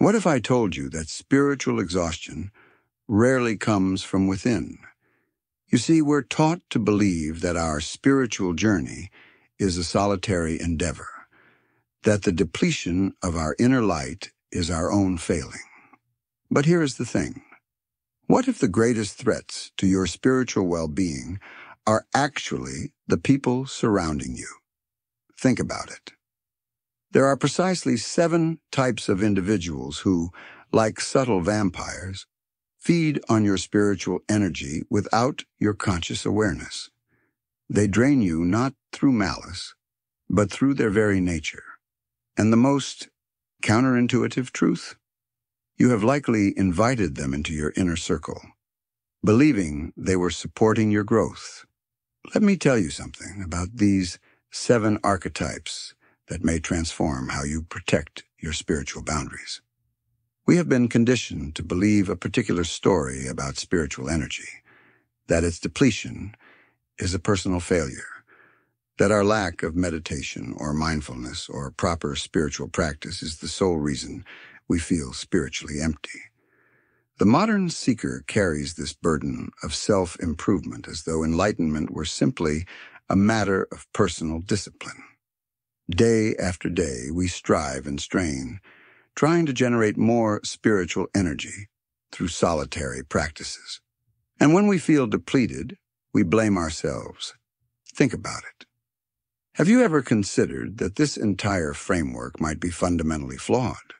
What if I told you that spiritual exhaustion rarely comes from within? You see, we're taught to believe that our spiritual journey is a solitary endeavor, that the depletion of our inner light is our own failing. But here is the thing. What if the greatest threats to your spiritual well-being are actually the people surrounding you? Think about it. There are precisely 7 types of individuals who, like subtle vampires, feed on your spiritual energy without your conscious awareness. They drain you not through malice, but through their very nature. And the most counterintuitive truth? You have likely invited them into your inner circle, believing they were supporting your growth. Let me tell you something about these 7 archetypes that may transform how you protect your spiritual boundaries. We have been conditioned to believe a particular story about spiritual energy, that its depletion is a personal failure, that our lack of meditation or mindfulness or proper spiritual practice is the sole reason we feel spiritually empty. The modern seeker carries this burden of self-improvement as though enlightenment were simply a matter of personal discipline. Day after day, we strive and strain, trying to generate more spiritual energy through solitary practices. And when we feel depleted, we blame ourselves. Think about it. Have you ever considered that this entire framework might be fundamentally flawed?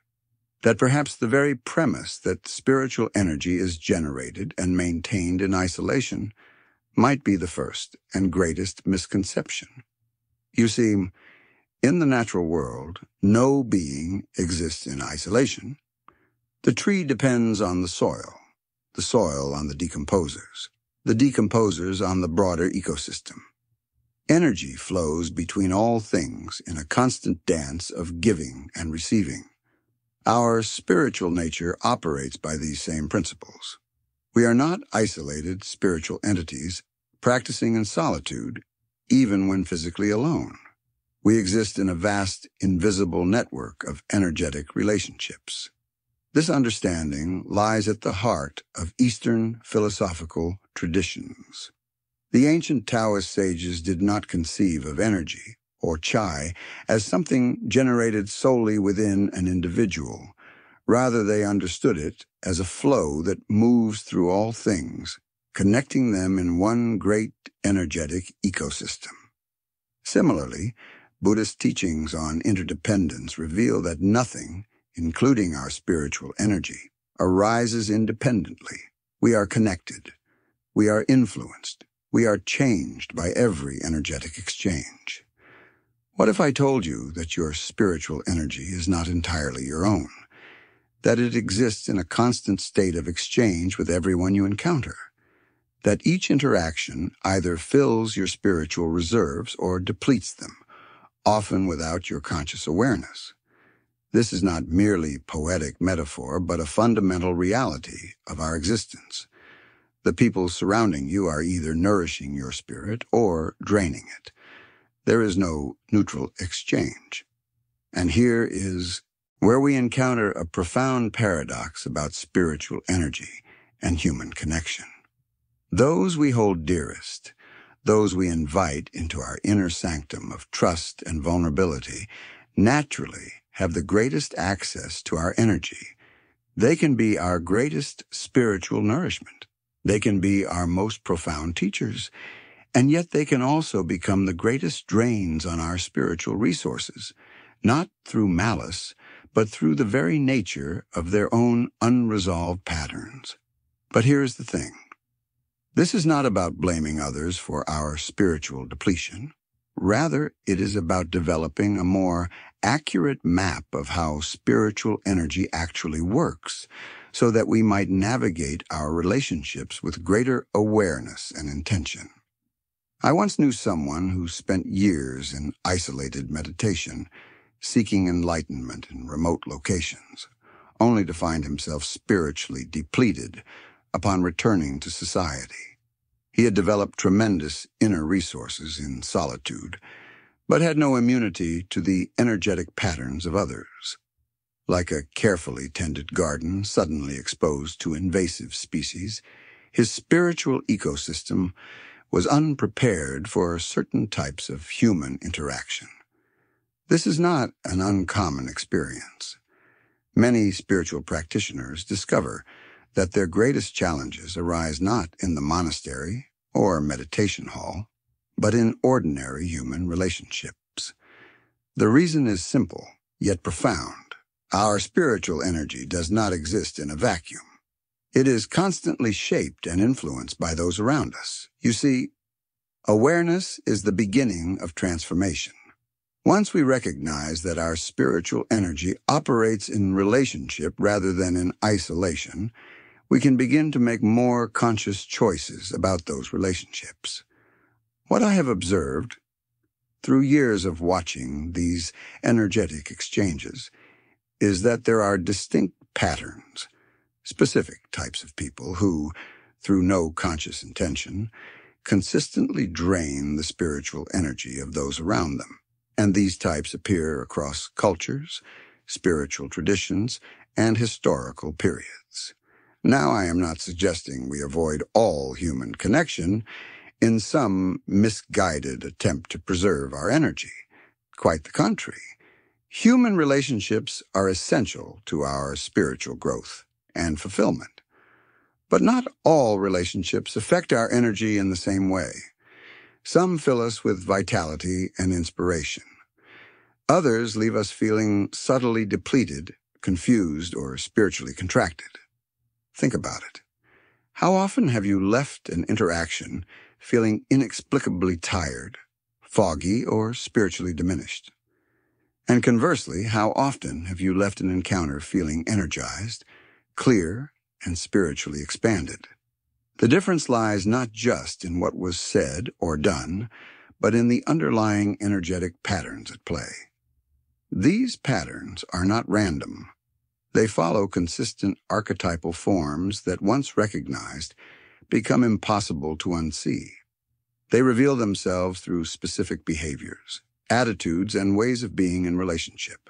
That perhaps the very premise that spiritual energy is generated and maintained in isolation might be the first and greatest misconception? You see, in the natural world, no being exists in isolation. The tree depends on the soil on the decomposers on the broader ecosystem. Energy flows between all things in a constant dance of giving and receiving. Our spiritual nature operates by these same principles. We are not isolated spiritual entities practicing in solitude, even when physically alone. We exist in a vast, invisible network of energetic relationships. This understanding lies at the heart of Eastern philosophical traditions. The ancient Taoist sages did not conceive of energy, or chi, as something generated solely within an individual. Rather, they understood it as a flow that moves through all things, connecting them in one great energetic ecosystem. Similarly, Buddhist teachings on interdependence reveal that nothing, including our spiritual energy, arises independently. We are connected. We are influenced. We are changed by every energetic exchange. What if I told you that your spiritual energy is not entirely your own, that it exists in a constant state of exchange with everyone you encounter, that each interaction either fills your spiritual reserves or depletes them, often without your conscious awareness? This is not merely poetic metaphor, but a fundamental reality of our existence. The people surrounding you are either nourishing your spirit or draining it. There is no neutral exchange. And here is where we encounter a profound paradox about spiritual energy and human connection. Those we hold dearest, those we invite into our inner sanctum of trust and vulnerability, naturally have the greatest access to our energy. They can be our greatest spiritual nourishment. They can be our most profound teachers, and yet they can also become the greatest drains on our spiritual resources, not through malice, but through the very nature of their own unresolved patterns. But here's the thing. This is not about blaming others for our spiritual depletion. Rather, it is about developing a more accurate map of how spiritual energy actually works, so that we might navigate our relationships with greater awareness and intention. I once knew someone who spent years in isolated meditation, seeking enlightenment in remote locations, only to find himself spiritually depleted upon returning to society. He had developed tremendous inner resources in solitude, but had no immunity to the energetic patterns of others. Like a carefully tended garden suddenly exposed to invasive species, his spiritual ecosystem was unprepared for certain types of human interaction. This is not an uncommon experience. Many spiritual practitioners discover that their greatest challenges arise not in the monastery or meditation hall, but in ordinary human relationships. The reason is simple, yet profound. Our spiritual energy does not exist in a vacuum. It is constantly shaped and influenced by those around us. You see, awareness is the beginning of transformation. Once we recognize that our spiritual energy operates in relationship rather than in isolation, we can begin to make more conscious choices about those relationships. What I have observed, through years of watching these energetic exchanges, is that there are distinct patterns, specific types of people who, through no conscious intention, consistently drain the spiritual energy of those around them. And these types appear across cultures, spiritual traditions, and historical periods. Now, I am not suggesting we avoid all human connection in some misguided attempt to preserve our energy. Quite the contrary. Human relationships are essential to our spiritual growth and fulfillment. But not all relationships affect our energy in the same way. Some fill us with vitality and inspiration. Others leave us feeling subtly depleted, confused, or spiritually contracted. Think about it. How often have you left an interaction feeling inexplicably tired, foggy, or spiritually diminished? And conversely, how often have you left an encounter feeling energized, clear, and spiritually expanded? The difference lies not just in what was said or done, but in the underlying energetic patterns at play. These patterns are not random. They follow consistent archetypal forms that, once recognized, become impossible to unsee. They reveal themselves through specific behaviors, attitudes, and ways of being in relationship.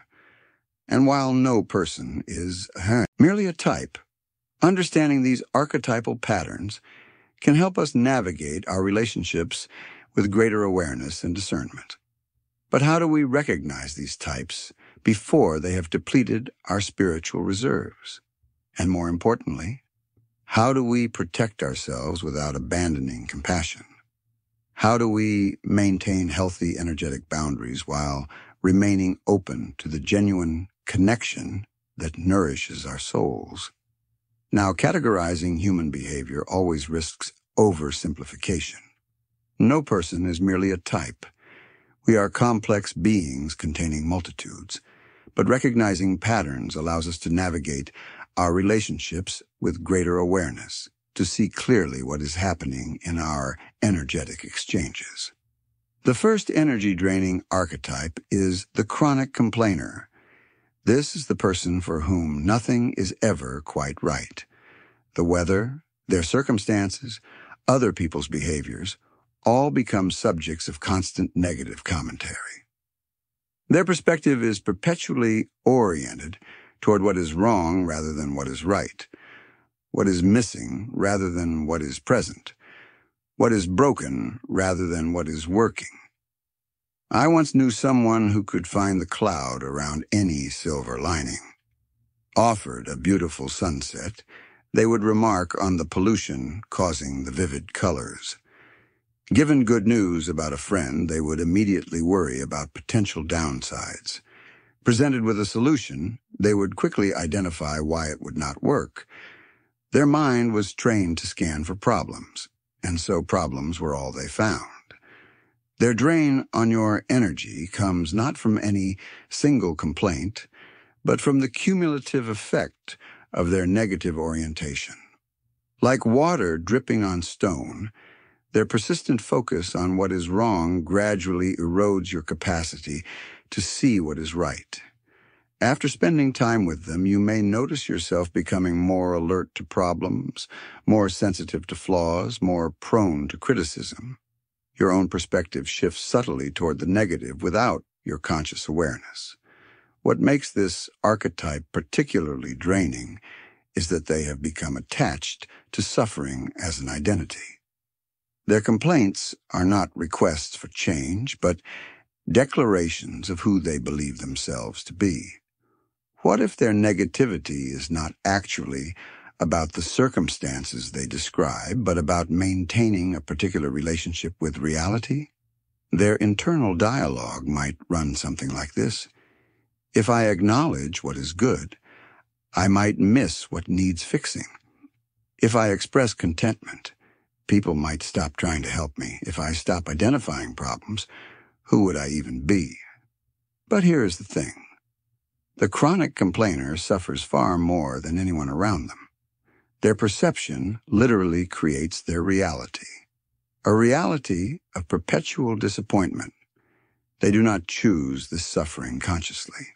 And while no person is merely a type, understanding these archetypal patterns can help us navigate our relationships with greater awareness and discernment. But how do we recognize these types before they have depleted our spiritual reserves? And more importantly, how do we protect ourselves without abandoning compassion? How do we maintain healthy energetic boundaries while remaining open to the genuine connection that nourishes our souls? Now, categorizing human behavior always risks oversimplification. No person is merely a type. We are complex beings containing multitudes, but recognizing patterns allows us to navigate our relationships with greater awareness, to see clearly what is happening in our energetic exchanges. The first energy-draining archetype is the chronic complainer. This is the person for whom nothing is ever quite right. The weather, their circumstances, other people's behaviors, all become subjects of constant negative commentary. Their perspective is perpetually oriented toward what is wrong rather than what is right, what is missing rather than what is present, what is broken rather than what is working. I once knew someone who could find the cloud around any silver lining. Offered a beautiful sunset, they would remark on the pollution causing the vivid colors. Given good news about a friend, they would immediately worry about potential downsides. Presented with a solution, they would quickly identify why it would not work. Their mind was trained to scan for problems, and so problems were all they found. Their drain on your energy comes not from any single complaint, but from the cumulative effect of their negative orientation. Like water dripping on stone, their persistent focus on what is wrong gradually erodes your capacity to see what is right. After spending time with them, you may notice yourself becoming more alert to problems, more sensitive to flaws, more prone to criticism. Your own perspective shifts subtly toward the negative without your conscious awareness. What makes this archetype particularly draining is that they have become attached to suffering as an identity. Their complaints are not requests for change, but declarations of who they believe themselves to be. What if their negativity is not actually about the circumstances they describe, but about maintaining a particular relationship with reality? Their internal dialogue might run something like this. If I acknowledge what is good, I might miss what needs fixing. If I express contentment, people might stop trying to help me. If I stop identifying problems, who would I even be? But here is the thing. The chronic complainer suffers far more than anyone around them. Their perception literally creates their reality, a reality of perpetual disappointment. They do not choose this suffering consciously.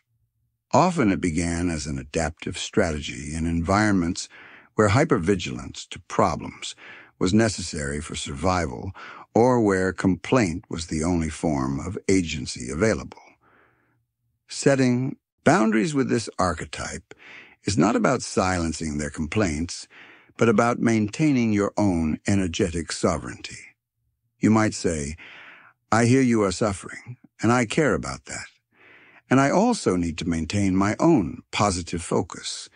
Often it began as an adaptive strategy in environments where hypervigilance to problems was necessary for survival or where complaint was the only form of agency available. Setting boundaries with this archetype is not about silencing their complaints, but about maintaining your own energetic sovereignty. You might say, I hear you are suffering, and I care about that. And I also need to maintain my own positive focus.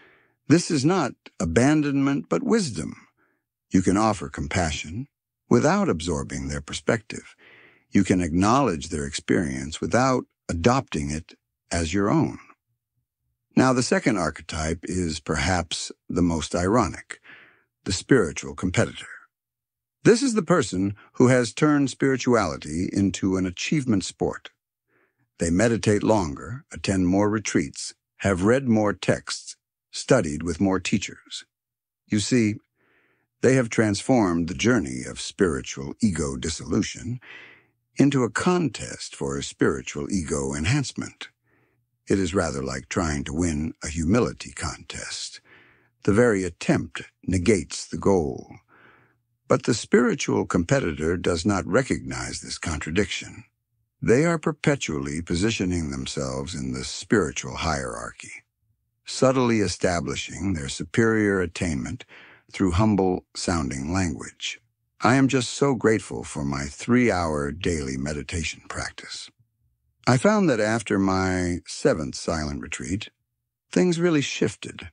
This is not abandonment, but wisdom. You can offer compassion without absorbing their perspective. You can acknowledge their experience without adopting it as your own. Now, the second archetype is perhaps the most ironic, the spiritual competitor. This is the person who has turned spirituality into an achievement sport. They meditate longer, attend more retreats, have read more texts, studied with more teachers. You see, they have transformed the journey of spiritual ego dissolution into a contest for spiritual ego enhancement. It is rather like trying to win a humility contest. The very attempt negates the goal. But the spiritual competitor does not recognize this contradiction. They are perpetually positioning themselves in the spiritual hierarchy, subtly establishing their superior attainment through humble-sounding language. I am just so grateful for my 3-hour daily meditation practice. I found that after my 7th silent retreat, things really shifted.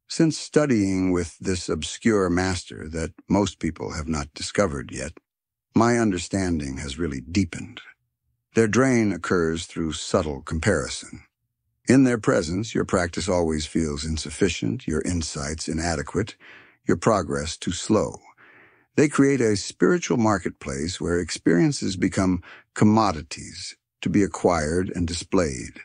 Since studying with this obscure master that most people have not discovered yet, my understanding has really deepened. Their drain occurs through subtle comparison. In their presence, your practice always feels insufficient, your insights inadequate, your progress too slow. They create a spiritual marketplace where experiences become commodities to be acquired and displayed.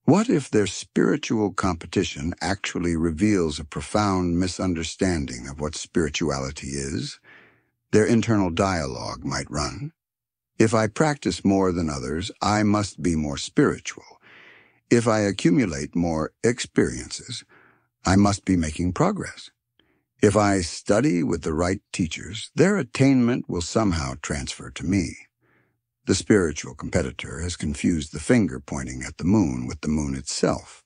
What if their spiritual competition actually reveals a profound misunderstanding of what spirituality is? Their internal dialogue might run. If I practice more than others, I must be more spiritual. If I accumulate more experiences, I must be making progress. If I study with the right teachers, their attainment will somehow transfer to me. The spiritual competitor has confused the finger pointing at the moon with the moon itself.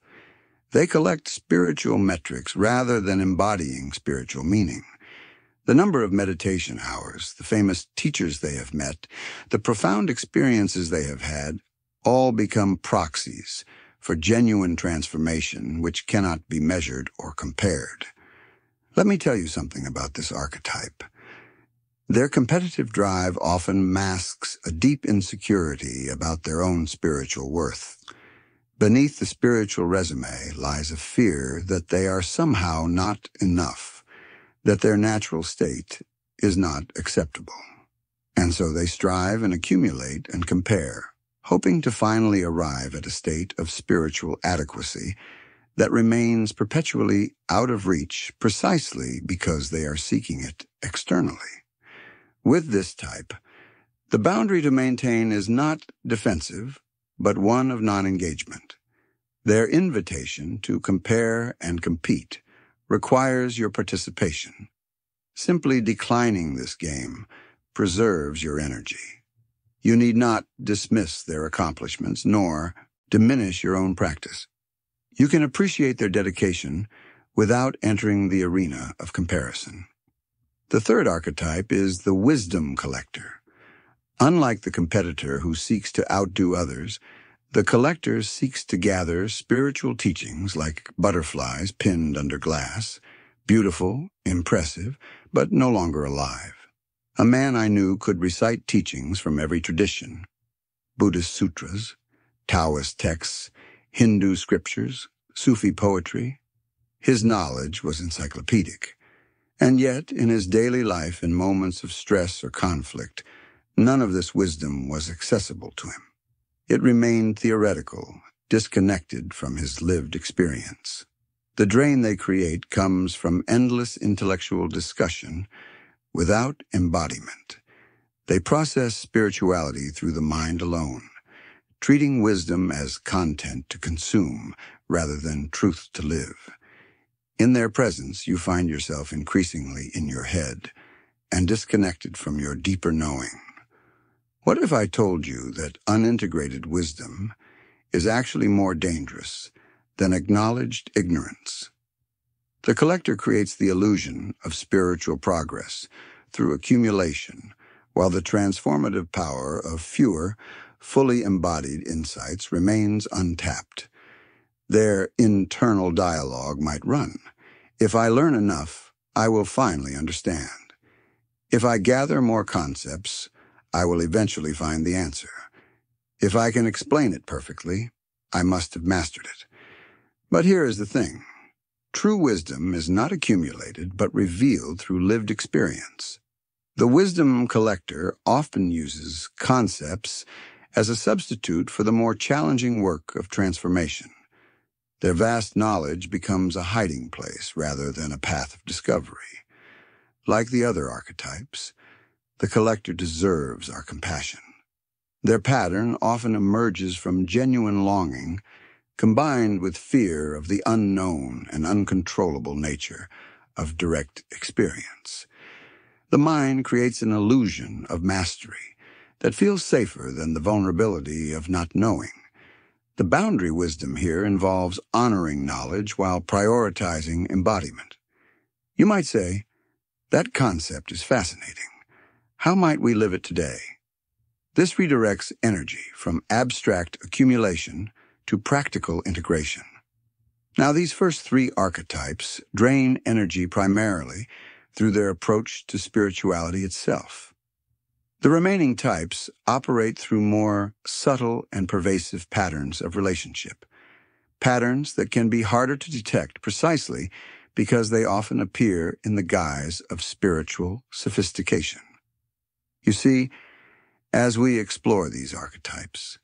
They collect spiritual metrics rather than embodying spiritual meaning. The number of meditation hours, the famous teachers they have met, the profound experiences they have had, all become proxies for genuine transformation which cannot be measured or compared. Let me tell you something about this archetype. Their competitive drive often masks a deep insecurity about their own spiritual worth. Beneath the spiritual resume lies a fear that they are somehow not enough, that their natural state is not acceptable. And so they strive and accumulate and compare, hoping to finally arrive at a state of spiritual adequacy that remains perpetually out of reach precisely because they are seeking it externally. With this type, the boundary to maintain is not defensive, but one of non-engagement. Their invitation to compare and compete requires your participation. Simply declining this game preserves your energy. You need not dismiss their accomplishments, nor diminish your own practice. You can appreciate their dedication without entering the arena of comparison. The third archetype is the wisdom collector. Unlike the competitor who seeks to outdo others, the collector seeks to gather spiritual teachings like butterflies pinned under glass, beautiful, impressive, but no longer alive. A man I knew could recite teachings from every tradition: Buddhist sutras, Taoist texts, Hindu scriptures, Sufi poetry. His knowledge was encyclopedic. And yet, in his daily life, in moments of stress or conflict, none of this wisdom was accessible to him. It remained theoretical, disconnected from his lived experience. The drain they create comes from endless intellectual discussion without embodiment. They process spirituality through the mind alone, treating wisdom as content to consume rather than truth to live. In their presence, you find yourself increasingly in your head and disconnected from your deeper knowing. What if I told you that unintegrated wisdom is actually more dangerous than acknowledged ignorance? The collector creates the illusion of spiritual progress through accumulation, while the transformative power of fewer, fully embodied insights remains untapped. Their internal dialogue might run: if I learn enough, I will finally understand. If I gather more concepts, I will eventually find the answer. If I can explain it perfectly, I must have mastered it. But here is the thing. True wisdom is not accumulated, but revealed through lived experience. The wisdom collector often uses concepts as a substitute for the more challenging work of transformation. Their vast knowledge becomes a hiding place rather than a path of discovery. Like the other archetypes, the collector deserves our compassion. Their pattern often emerges from genuine longing, combined with fear of the unknown and uncontrollable nature of direct experience. The mind creates an illusion of mastery that feels safer than the vulnerability of not knowing. The boundary wisdom here involves honoring knowledge while prioritizing embodiment. You might say, that concept is fascinating. How might we live it today? This redirects energy from abstract accumulation to practical integration. Now, these first three archetypes drain energy primarily through their approach to spirituality itself. The remaining types operate through more subtle and pervasive patterns of relationship, patterns that can be harder to detect precisely because they often appear in the guise of spiritual sophistication. You see, as we explore these archetypes,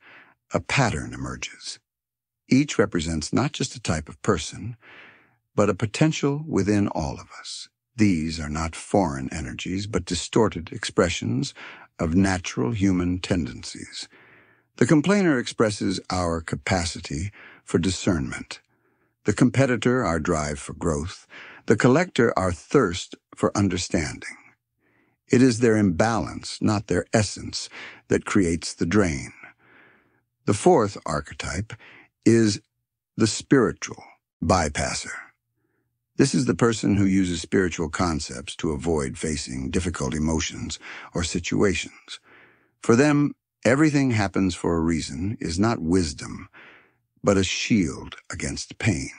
a pattern emerges. Each represents not just a type of person, but a potential within all of us. These are not foreign energies, but distorted expressions of natural human tendencies. The complainer expresses our capacity for discernment, the competitor our drive for growth, the collector our thirst for understanding. It is their imbalance, not their essence, that creates the drain. The fourth archetype is the spiritual bypasser. This is the person who uses spiritual concepts to avoid facing difficult emotions or situations. For them, everything happens for a reason is not wisdom, but a shield against pain.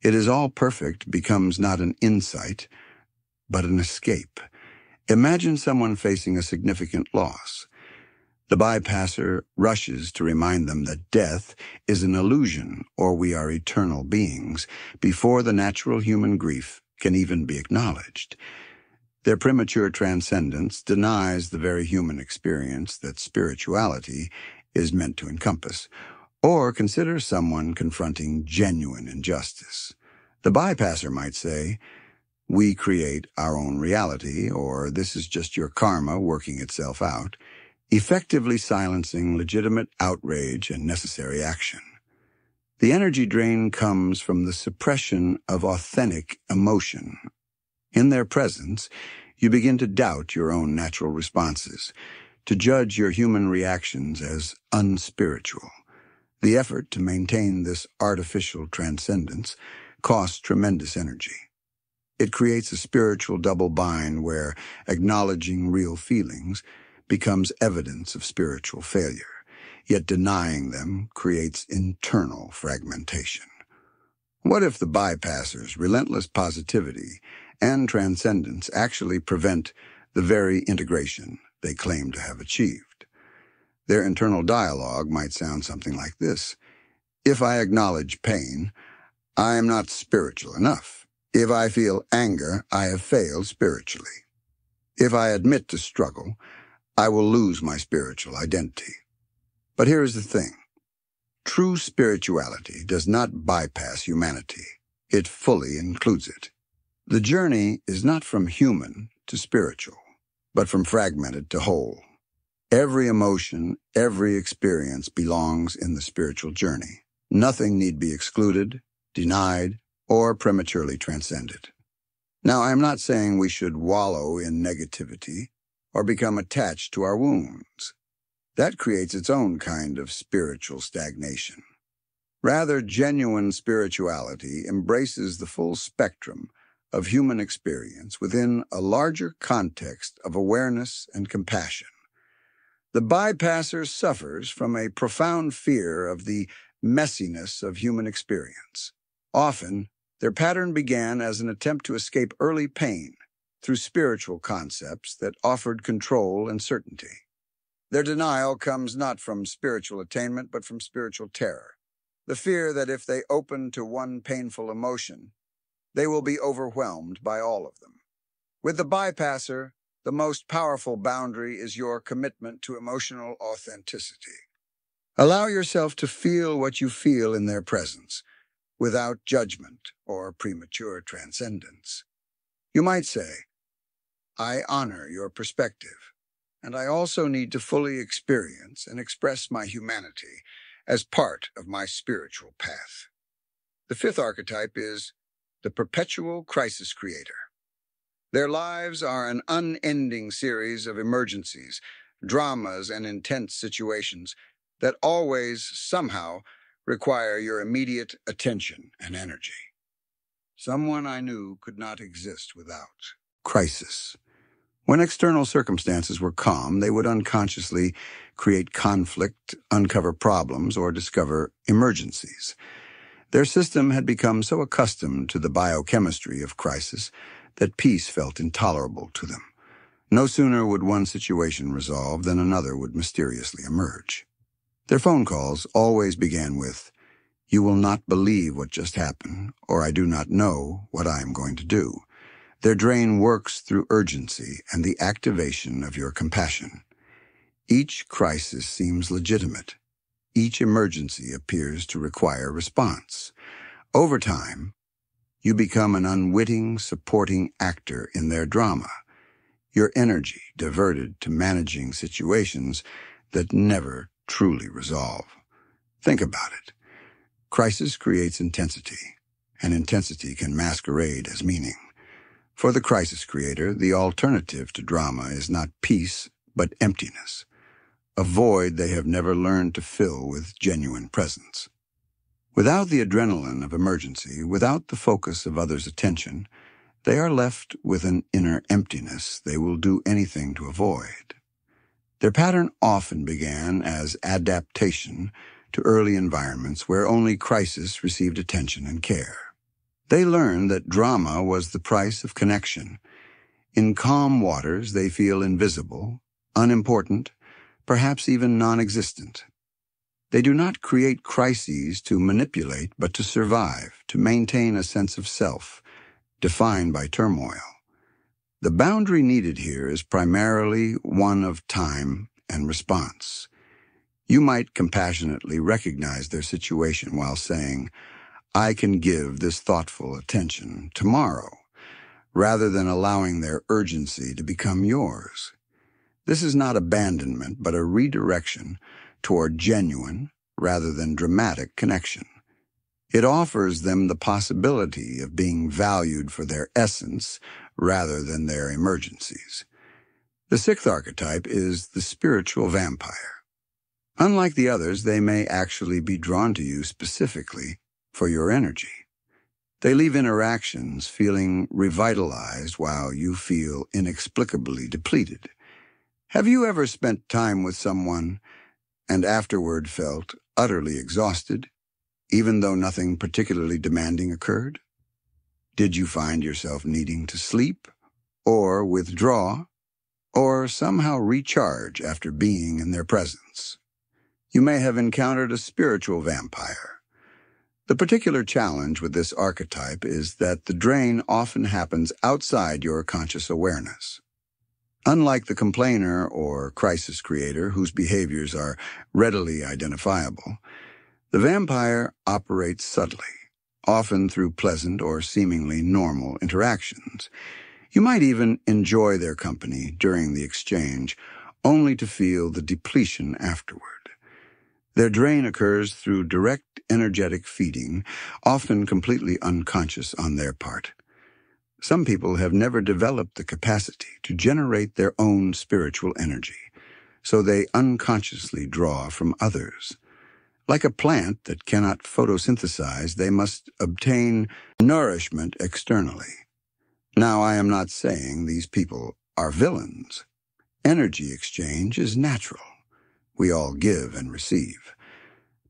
It is all perfect becomes not an insight, but an escape. Imagine someone facing a significant loss. The bypasser rushes to remind them that death is an illusion or we are eternal beings before the natural human grief can even be acknowledged. Their premature transcendence denies the very human experience that spirituality is meant to encompass. Or consider someone confronting genuine injustice. The bypasser might say, "We create our own reality," or "This is just your karma working itself out," effectively silencing legitimate outrage and necessary action. The energy drain comes from the suppression of authentic emotion. In their presence, you begin to doubt your own natural responses, to judge your human reactions as unspiritual. The effort to maintain this artificial transcendence costs tremendous energy. It creates a spiritual double bind where acknowledging real feelings becomes evidence of spiritual failure, yet denying them creates internal fragmentation. What if the bypasser's relentless positivity and transcendence actually prevent the very integration they claim to have achieved? Their internal dialogue might sound something like this. If I acknowledge pain, I am not spiritual enough. If I feel anger, I have failed spiritually. If I admit to struggle, I will lose my spiritual identity. But here is the thing. True spirituality does not bypass humanity. It fully includes it. The journey is not from human to spiritual, but from fragmented to whole. Every emotion, every experience belongs in the spiritual journey. Nothing need be excluded, denied, or prematurely transcended. Now, I am not saying we should wallow in negativity or become attached to our wounds. That creates its own kind of spiritual stagnation. Rather, genuine spirituality embraces the full spectrum of human experience within a larger context of awareness and compassion. The bypasser suffers from a profound fear of the messiness of human experience. Often, their pattern began as an attempt to escape early pain through spiritual concepts that offered control and certainty. Their denial comes not from spiritual attainment, but from spiritual terror. The fear that if they open to one painful emotion, they will be overwhelmed by all of them. With the bypasser, the most powerful boundary is your commitment to emotional authenticity. Allow yourself to feel what you feel in their presence, without judgment or premature transcendence. You might say, I honor your perspective, and I also need to fully experience and express my humanity as part of my spiritual path. The fifth archetype is the perpetual crisis creator. Their lives are an unending series of emergencies, dramas, and intense situations that always, somehow, require your immediate attention and energy. Someone I knew could not exist without crisis. When external circumstances were calm, they would unconsciously create conflict, uncover problems, or discover emergencies. Their system had become so accustomed to the biochemistry of crisis that peace felt intolerable to them. No sooner would one situation resolve than another would mysteriously emerge. Their phone calls always began with, "You will not believe what just happened," or "I do not know what I am going to do." Their drain works through urgency and the activation of your compassion. Each crisis seems legitimate. Each emergency appears to require response. Over time, you become an unwitting, supporting actor in their drama, your energy diverted to managing situations that never truly resolve. Think about it. Crisis creates intensity, and intensity can masquerade as meaning. For the crisis creator, the alternative to drama is not peace, but emptiness, a void they have never learned to fill with genuine presence. Without the adrenaline of emergency, without the focus of others' attention, they are left with an inner emptiness they will do anything to avoid. Their pattern often began as adaptation to early environments where only crisis received attention and care. They learned that drama was the price of connection. In calm waters, they feel invisible, unimportant, perhaps even non-existent. They do not create crises to manipulate, but to survive, to maintain a sense of self, defined by turmoil. The boundary needed here is primarily one of time and response. You might compassionately recognize their situation while saying, "I can give this thoughtful attention tomorrow," rather than allowing their urgency to become yours. This is not abandonment, but a redirection toward genuine, rather than dramatic connection. It offers them the possibility of being valued for their essence rather than their emergencies. The sixth archetype is the spiritual vampire. Unlike the others, they may actually be drawn to you specifically for your energy. They leave interactions feeling revitalized while you feel inexplicably depleted. Have you ever spent time with someone and afterward felt utterly exhausted, even though nothing particularly demanding occurred? Did you find yourself needing to sleep, or withdraw, or somehow recharge after being in their presence? You may have encountered a spiritual vampire. The particular challenge with this archetype is that the drain often happens outside your conscious awareness. Unlike the complainer or crisis creator, whose behaviors are readily identifiable, the vampire operates subtly, often through pleasant or seemingly normal interactions. You might even enjoy their company during the exchange, only to feel the depletion afterward. Their drain occurs through direct energetic feeding, often completely unconscious on their part. Some people have never developed the capacity to generate their own spiritual energy, so they unconsciously draw from others. Like a plant that cannot photosynthesize, they must obtain nourishment externally. Now, I am not saying these people are villains. Energy exchange is natural. We all give and receive.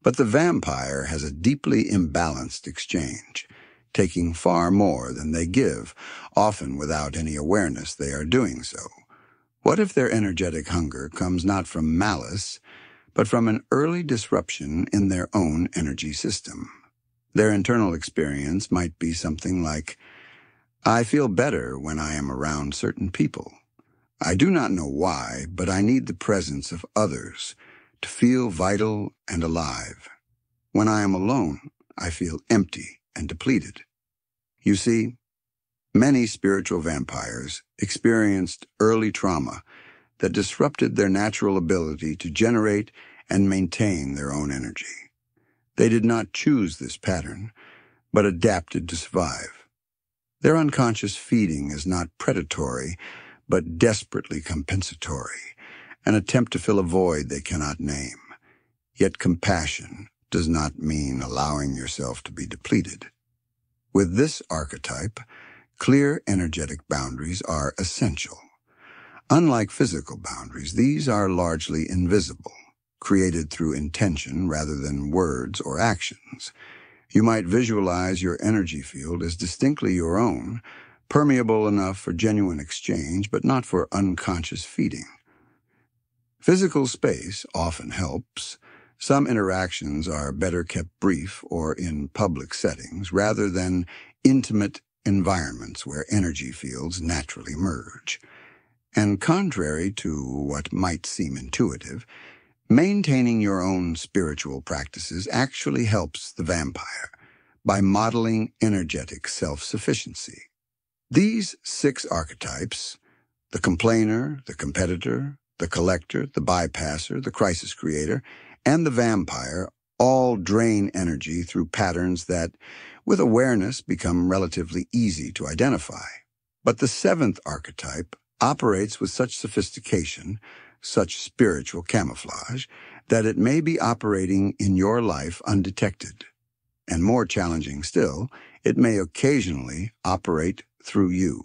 But the vampire has a deeply imbalanced exchange, taking far more than they give, often without any awareness they are doing so. What if their energetic hunger comes not from malice, but from an early disruption in their own energy system? Their internal experience might be something like, "I feel better when I am around certain people. I do not know why, but I need the presence of others to feel vital and alive. When I am alone, I feel empty and depleted." You see, many spiritual vampires experienced early trauma that disrupted their natural ability to generate and maintain their own energy. They did not choose this pattern, but adapted to survive. Their unconscious feeding is not predatory, but desperately compensatory, an attempt to fill a void they cannot name. Yet compassion does not mean allowing yourself to be depleted. With this archetype, clear energetic boundaries are essential. Unlike physical boundaries, these are largely invisible, created through intention rather than words or actions. You might visualize your energy field as distinctly your own, permeable enough for genuine exchange, but not for unconscious feeding. Physical space often helps. Some interactions are better kept brief or in public settings rather than intimate environments where energy fields naturally merge. And contrary to what might seem intuitive, maintaining your own spiritual practices actually helps the vampire by modeling energetic self-sufficiency. These 6 archetypes, the complainer, the competitor, the collector, the bypasser, the crisis creator, and the vampire, all drain energy through patterns that, with awareness, become relatively easy to identify. But the 7th archetype operates with such sophistication, such spiritual camouflage, that it may be operating in your life undetected. And more challenging still, it may occasionally operate through you.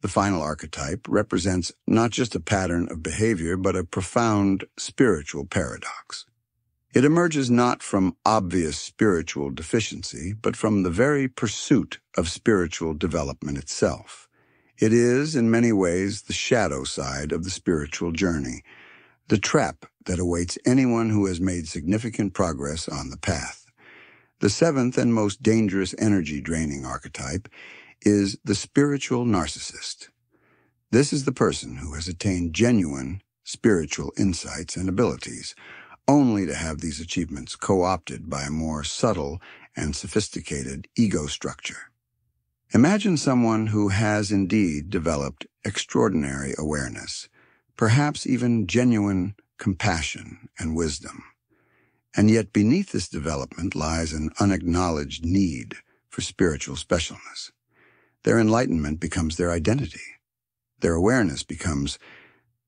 The final archetype represents not just a pattern of behavior, but a profound spiritual paradox. It emerges not from obvious spiritual deficiency, but from the very pursuit of spiritual development itself. It is, in many ways, the shadow side of the spiritual journey, the trap that awaits anyone who has made significant progress on the path. The 7th and most dangerous energy-draining archetype is the spiritual narcissist. This is the person who has attained genuine spiritual insights and abilities, only to have these achievements co-opted by a more subtle and sophisticated ego structure. Imagine someone who has indeed developed extraordinary awareness, perhaps even genuine compassion and wisdom. And yet beneath this development lies an unacknowledged need for spiritual specialness. Their enlightenment becomes their identity. Their awareness becomes,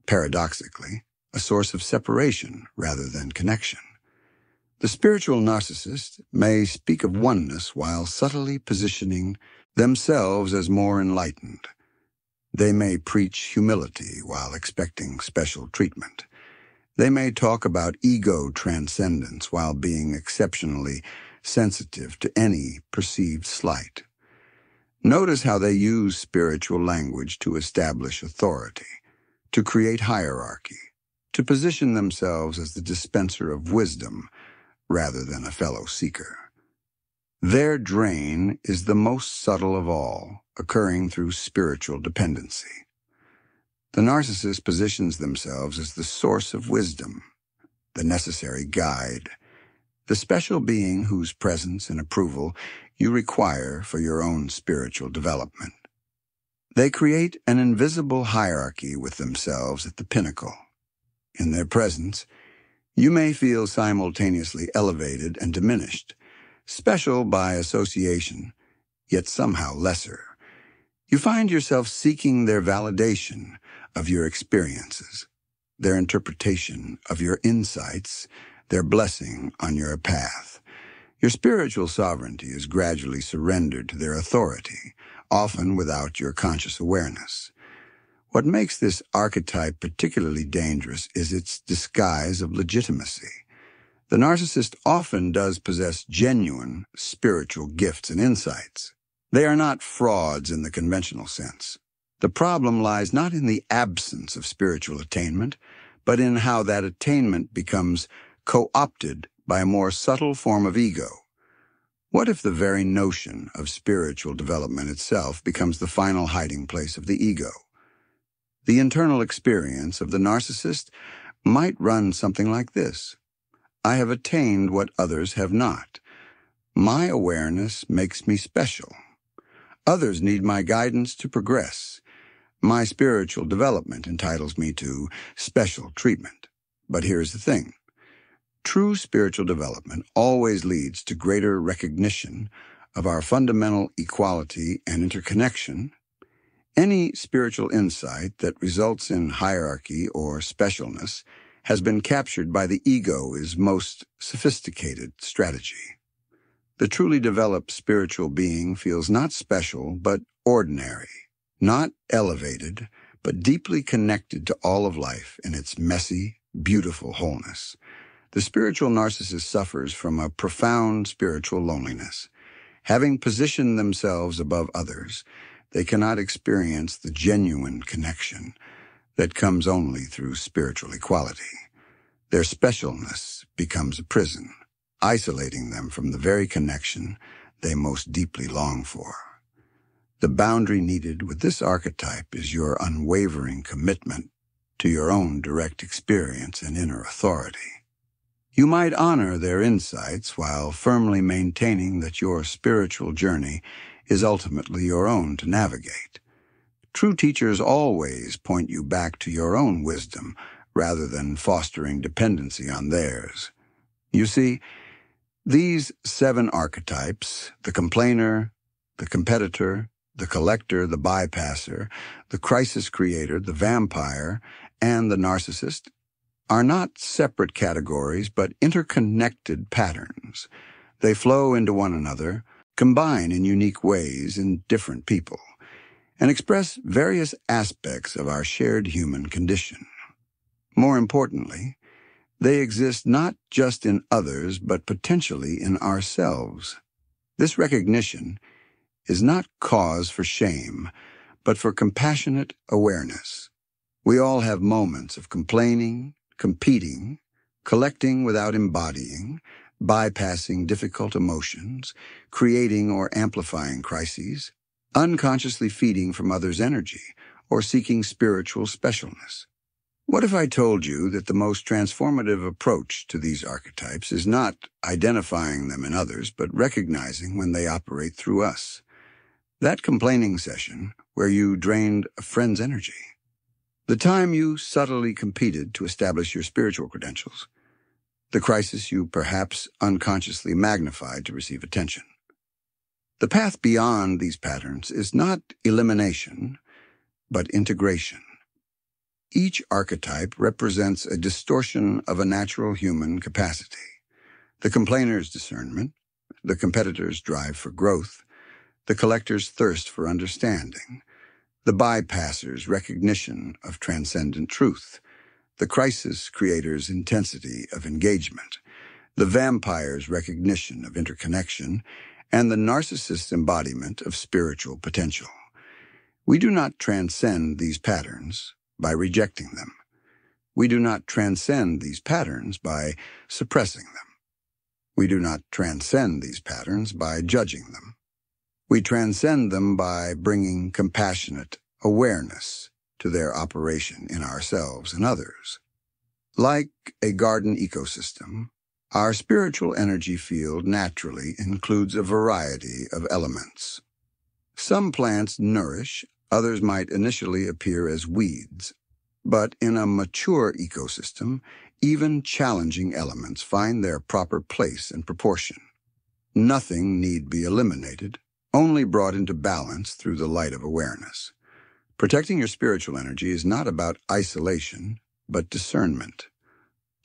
paradoxically, a source of separation rather than connection. The spiritual narcissist may speak of oneness while subtly positioning themselves as more enlightened. They may preach humility while expecting special treatment. They may talk about ego transcendence while being exceptionally sensitive to any perceived slight. Notice how they use spiritual language to establish authority, to create hierarchy, to position themselves as the dispenser of wisdom rather than a fellow seeker. Their drain is the most subtle of all, occurring through spiritual dependency. The narcissist positions themselves as the source of wisdom, the necessary guide, the special being whose presence and approval you require for your own spiritual development. They create an invisible hierarchy with themselves at the pinnacle. In their presence, you may feel simultaneously elevated and diminished, special by association, yet somehow lesser. You find yourself seeking their validation of your experiences, their interpretation of your insights, their blessing on your path. Your spiritual sovereignty is gradually surrendered to their authority, often without your conscious awareness. What makes this archetype particularly dangerous is its disguise of legitimacy. The narcissist often does possess genuine spiritual gifts and insights. They are not frauds in the conventional sense. The problem lies not in the absence of spiritual attainment, but in how that attainment becomes co-opted by a more subtle form of ego. What if the very notion of spiritual development itself becomes the final hiding place of the ego? The internal experience of the narcissist might run something like this. I have attained what others have not. My awareness makes me special. Others need my guidance to progress. My spiritual development entitles me to special treatment. But here's the thing. True spiritual development always leads to greater recognition of our fundamental equality and interconnection. Any spiritual insight that results in hierarchy or specialness has been captured by the ego's most sophisticated strategy. The truly developed spiritual being feels not special but ordinary, not elevated but deeply connected to all of life in its messy, beautiful wholeness. The spiritual narcissist suffers from a profound spiritual loneliness. Having positioned themselves above others, they cannot experience the genuine connection that comes only through spiritual equality. Their specialness becomes a prison, isolating them from the very connection they most deeply long for. The boundary needed with this archetype is your unwavering commitment to your own direct experience and inner authority. You might honor their insights while firmly maintaining that your spiritual journey is ultimately your own to navigate. True teachers always point you back to your own wisdom rather than fostering dependency on theirs. You see, these 7 archetypes, the complainer, the competitor, the collector, the bypasser, the crisis creator, the vampire, and the narcissist, are not separate categories but interconnected patterns. They flow into one another, combine in unique ways in different people, and express various aspects of our shared human condition. More importantly, they exist not just in others but potentially in ourselves. This recognition is not cause for shame, but for compassionate awareness. We all have moments of complaining, competing, collecting without embodying, bypassing difficult emotions, creating or amplifying crises, unconsciously feeding from others' energy, or seeking spiritual specialness. What if I told you that the most transformative approach to these archetypes is not identifying them in others, but recognizing when they operate through us? That complaining session where you drained a friend's energy, the time you subtly competed to establish your spiritual credentials, the crisis you perhaps unconsciously magnified to receive attention. The path beyond these patterns is not elimination, but integration. Each archetype represents a distortion of a natural human capacity. The complainer's discernment, the competitor's drive for growth, the collector's thirst for understanding, the bypasser's recognition of transcendent truth, the crisis creator's intensity of engagement, the vampire's recognition of interconnection, and the narcissist's embodiment of spiritual potential. We do not transcend these patterns by rejecting them. We do not transcend these patterns by suppressing them. We do not transcend these patterns by judging them. We transcend them by bringing compassionate awareness to their operation in ourselves and others. Like a garden ecosystem, our spiritual energy field naturally includes a variety of elements. Some plants nourish, others might initially appear as weeds. But in a mature ecosystem, even challenging elements find their proper place and proportion. Nothing need be eliminated, only brought into balance through the light of awareness. Protecting your spiritual energy is not about isolation, but discernment.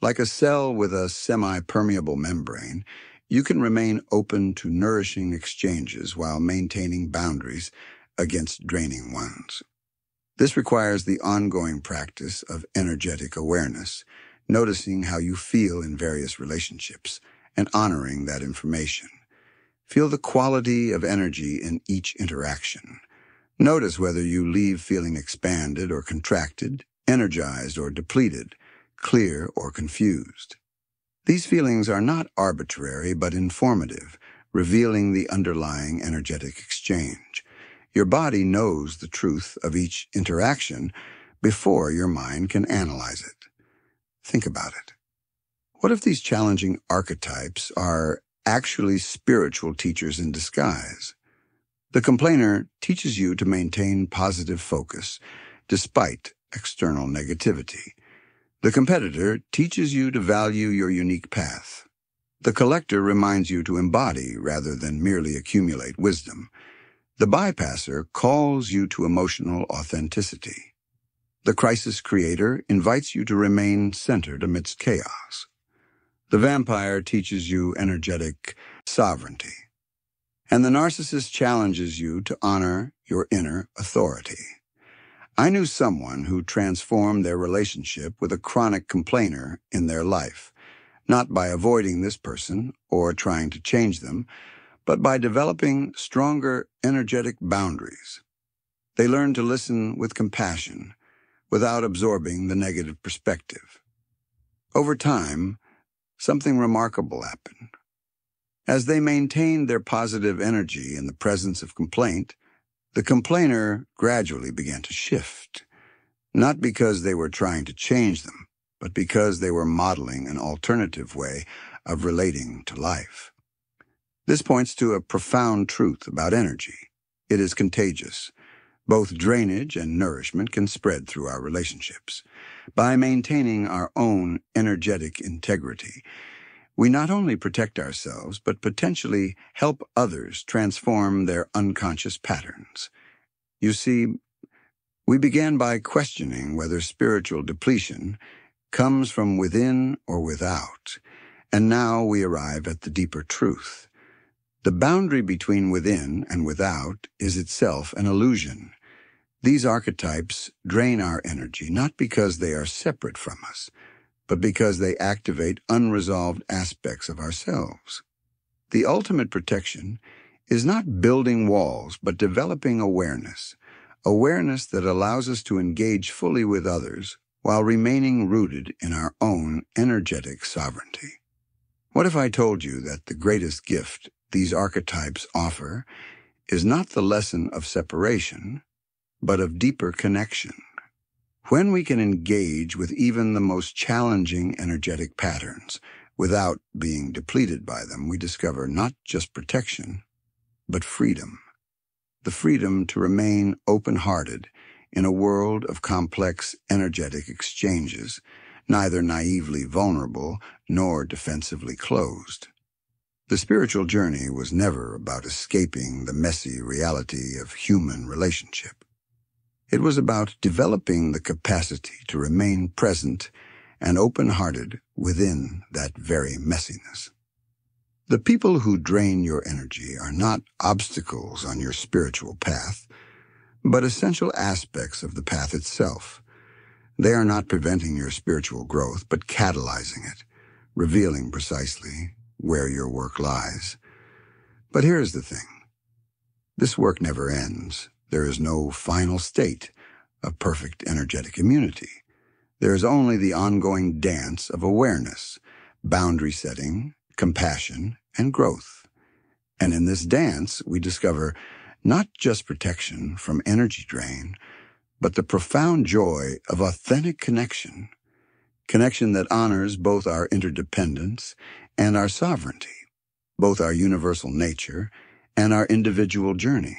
Like a cell with a semi-permeable membrane, you can remain open to nourishing exchanges while maintaining boundaries against draining ones. This requires the ongoing practice of energetic awareness, noticing how you feel in various relationships, and honoring that information. Feel the quality of energy in each interaction. Notice whether you leave feeling expanded or contracted, energized or depleted, clear or confused. These feelings are not arbitrary but informative, revealing the underlying energetic exchange. Your body knows the truth of each interaction before your mind can analyze it. Think about it. What if these challenging archetypes are actually spiritual teachers in disguise? The complainer teaches you to maintain positive focus despite external negativity. The competitor teaches you to value your unique path. The collector reminds you to embody rather than merely accumulate wisdom. The bypasser calls you to emotional authenticity. The crisis creator invites you to remain centered amidst chaos. The vampire teaches you energetic sovereignty. And the narcissist challenges you to honor your inner authority. I knew someone who transformed their relationship with a chronic complainer in their life, not by avoiding this person or trying to change them, but by developing stronger energetic boundaries. They learned to listen with compassion without absorbing the negative perspective. Over time, something remarkable happened. As they maintained their positive energy in the presence of complaint, the complainer gradually began to shift, not because they were trying to change them, but because they were modeling an alternative way of relating to life. This points to a profound truth about energy. It is contagious. Both drainage and nourishment can spread through our relationships. By maintaining our own energetic integrity, we not only protect ourselves, but potentially help others transform their unconscious patterns. You see, we began by questioning whether spiritual depletion comes from within or without, and now we arrive at the deeper truth. The boundary between within and without is itself an illusion. These archetypes drain our energy not because they are separate from us, but because they activate unresolved aspects of ourselves. The ultimate protection is not building walls, but developing awareness that allows us to engage fully with others while remaining rooted in our own energetic sovereignty. What if I told you that the greatest gift these archetypes offer is not the lesson of separation, but of deeper connection? When we can engage with even the most challenging energetic patterns without being depleted by them, we discover not just protection, but freedom. The freedom to remain open-hearted in a world of complex energetic exchanges, neither naively vulnerable nor defensively closed. The spiritual journey was never about escaping the messy reality of human relationship. It was about developing the capacity to remain present and open-hearted within that very messiness. The people who drain your energy are not obstacles on your spiritual path, but essential aspects of the path itself. They are not preventing your spiritual growth, but catalyzing it, revealing precisely where your work lies. But here's the thing. This work never ends. There is no final state of perfect energetic immunity. There is only the ongoing dance of awareness, boundary setting, compassion, and growth. And in this dance, we discover not just protection from energy drain, but the profound joy of authentic connection that honors both our interdependence and our sovereignty, both our universal nature and our individual journey.